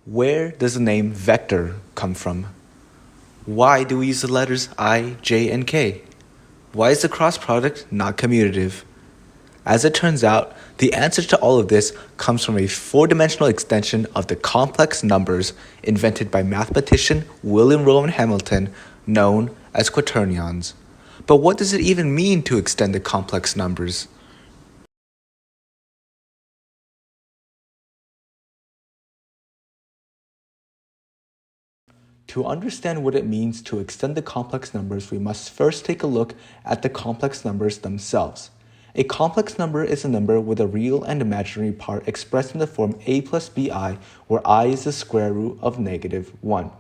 Where does the name vector come from? Why do we use the letters I, J, and K? Why is the cross product not commutative? As it turns out, the answer to all of this comes from a four-dimensional extension of the complex numbers invented by mathematician William Rowan Hamilton, known as Quaternions. But what does it even mean to extend the complex numbers? To understand what it means to extend the complex numbers, we must first take a look at the complex numbers themselves. A complex number is a number with a real and imaginary part expressed in the form a plus bi, where I is the square root of -1.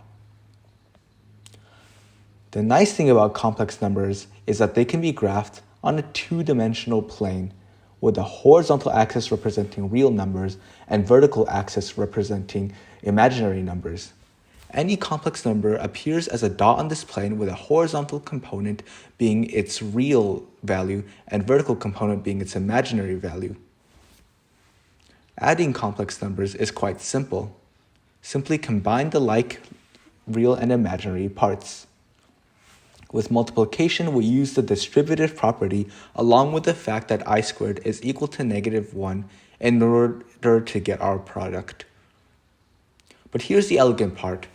The nice thing about complex numbers is that they can be graphed on a two-dimensional plane, with the horizontal axis representing real numbers and vertical axis representing imaginary numbers. Any complex number appears as a dot on this plane, with a horizontal component being its real value and vertical component being its imaginary value. Adding complex numbers is quite simple. Simply combine the like real and imaginary parts. With multiplication, we use the distributive property along with the fact that I squared is equal to -1 in order to get our product. But here's the elegant part.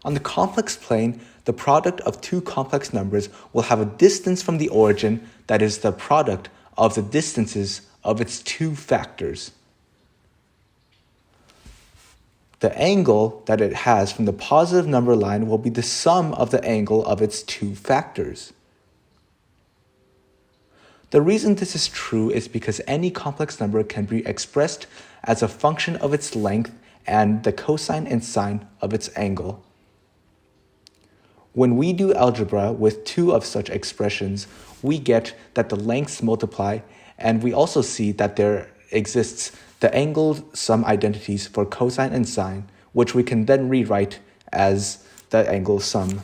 On the complex plane, the product of two complex numbers will have a distance from the origin that is the product of the distances of its two factors. The angle that it has from the positive number line will be the sum of the angle of its two factors. The reason this is true is because any complex number can be expressed as a function of its length and the cosine and sine of its angle. When we do algebra with two of such expressions, we get that the lengths multiply, and we also see that there exists the angle sum identities for cosine and sine, which we can then rewrite as the angle sum.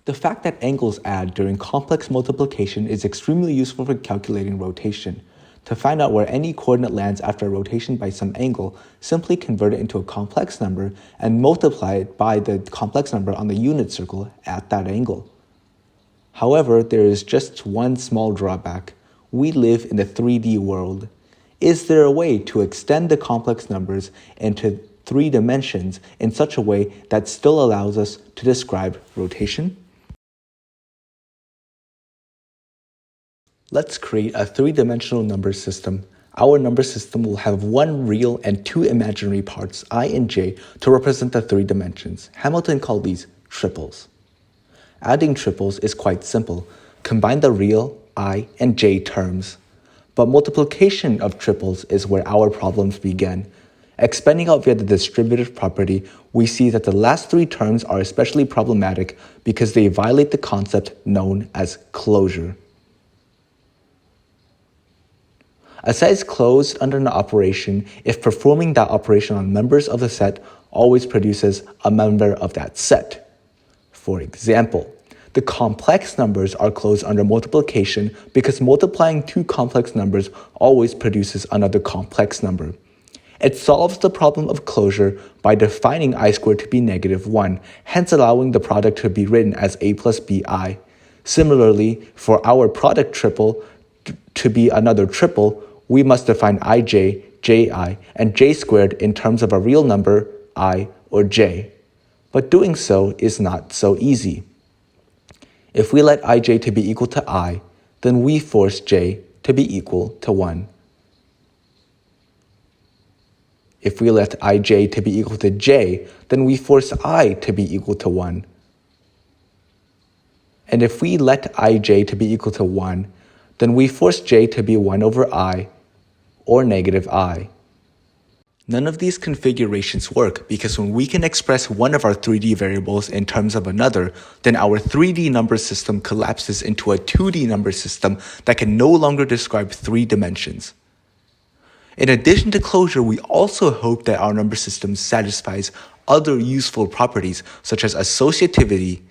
The fact that angles add during complex multiplication is extremely useful for calculating rotation. To find out where any coordinate lands after a rotation by some angle, simply convert it into a complex number and multiply it by the complex number on the unit circle at that angle. However, there is just one small drawback. We live in the 3D world. Is there a way to extend the complex numbers into 3 dimensions in such a way that still allows us to describe rotation? Let's create a 3-dimensional number system. Our number system will have one real and two imaginary parts, I and j, to represent the 3 dimensions. Hamilton called these triples. Adding triples is quite simple. Combine the real, I, and j terms. But multiplication of triples is where our problems begin. Expanding out via the distributive property, we see that the last 3 terms are especially problematic because they violate the concept known as closure. A set is closed under an operation if performing that operation on members of the set always produces a member of that set. For example, the complex numbers are closed under multiplication because multiplying 2 complex numbers always produces another complex number. It solves the problem of closure by defining I squared to be -1, hence allowing the product to be written as a plus bi. Similarly, for our product triple to be another triple, we must define ij, ji, and j squared in terms of a real number, I or j. But doing so is not so easy. If we let ij to be equal to I, then we force j to be equal to 1. If we let ij to be equal to j, then we force I to be equal to 1. And if we let ij to be equal to 1, then we force j to be 1 over I, or -I. None of these configurations work because when we can express one of our 3D variables in terms of another, then our 3D number system collapses into a 2D number system that can no longer describe 3 dimensions. In addition to closure, we also hope that our number system satisfies other useful properties such as associativity,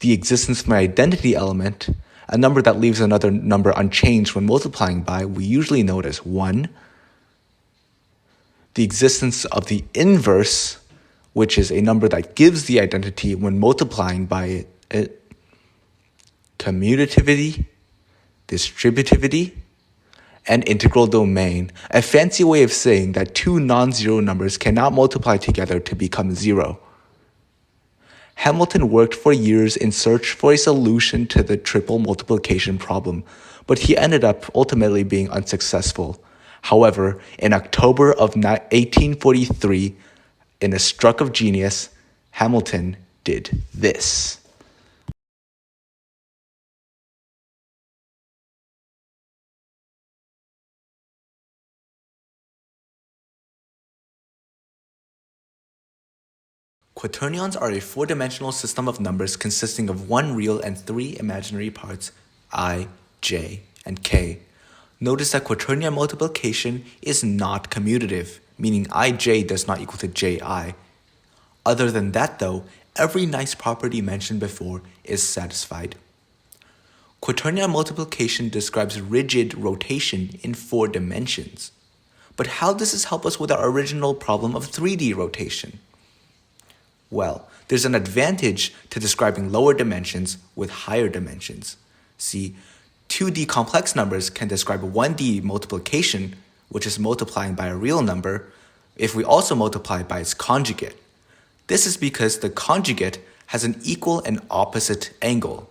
the existence of an identity element, a number that leaves another number unchanged when multiplying by, we usually know it as 1. The existence of the inverse, which is a number that gives the identity when multiplying by it, commutativity, distributivity, and integral domain, a fancy way of saying that two non-zero numbers cannot multiply together to become zero. Hamilton worked for years in search for a solution to the triple multiplication problem, but he ended up ultimately being unsuccessful. However, in October of 1843, in a stroke of genius, Hamilton did this. Quaternions are a four-dimensional system of numbers consisting of one real and three imaginary parts, I, j, and k. Notice that quaternion multiplication is not commutative, meaning ij does not equal to ji. Other than that though, every nice property mentioned before is satisfied. Quaternion multiplication describes rigid rotation in 4 dimensions. But how does this help us with our original problem of 3D rotation? Well, there's an advantage to describing lower dimensions with higher dimensions. See, 2D complex numbers can describe 1D multiplication, which is multiplying by a real number, if we also multiply by its conjugate. This is because the conjugate has an equal and opposite angle.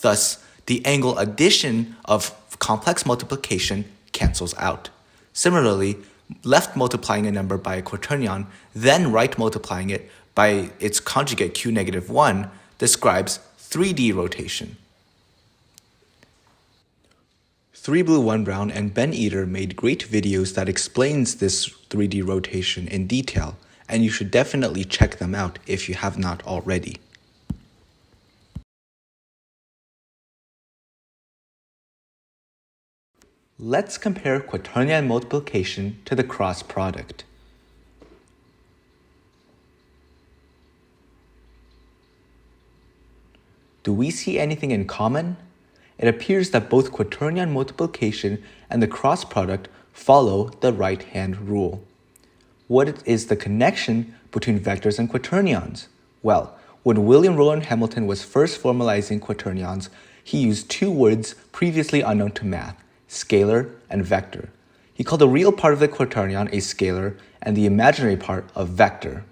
Thus, the angle addition of complex multiplication cancels out. Similarly, left multiplying a number by a quaternion, then right multiplying it by its conjugate q-1 describes 3D rotation. 3 Blue 1 Brown and Ben Eater made great videos that explains this 3D rotation in detail, and you should definitely check them out if you have not already. Let's compare quaternion multiplication to the cross product. Do we see anything in common? It appears that both quaternion multiplication and the cross product follow the right-hand rule. What is the connection between vectors and quaternions? Well, when William Rowan Hamilton was first formalizing quaternions, he used 2 words previously unknown to math, scalar and vector. He called the real part of the quaternion a scalar and the imaginary part a vector.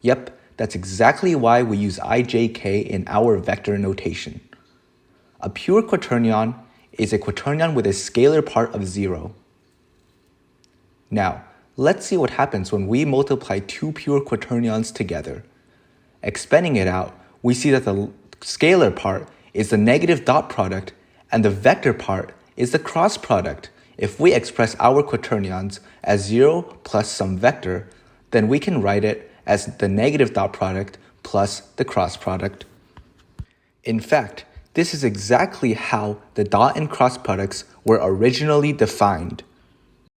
Yep, that's exactly why we use ijk in our vector notation. A pure quaternion is a quaternion with a scalar part of 0. Now, let's see what happens when we multiply 2 pure quaternions together. Expanding it out, we see that the scalar part is the negative dot product and the vector part is the cross product. If we express our quaternions as 0 plus some vector, then we can write it as the negative dot product plus the cross product. In fact, this is exactly how the dot and cross products were originally defined.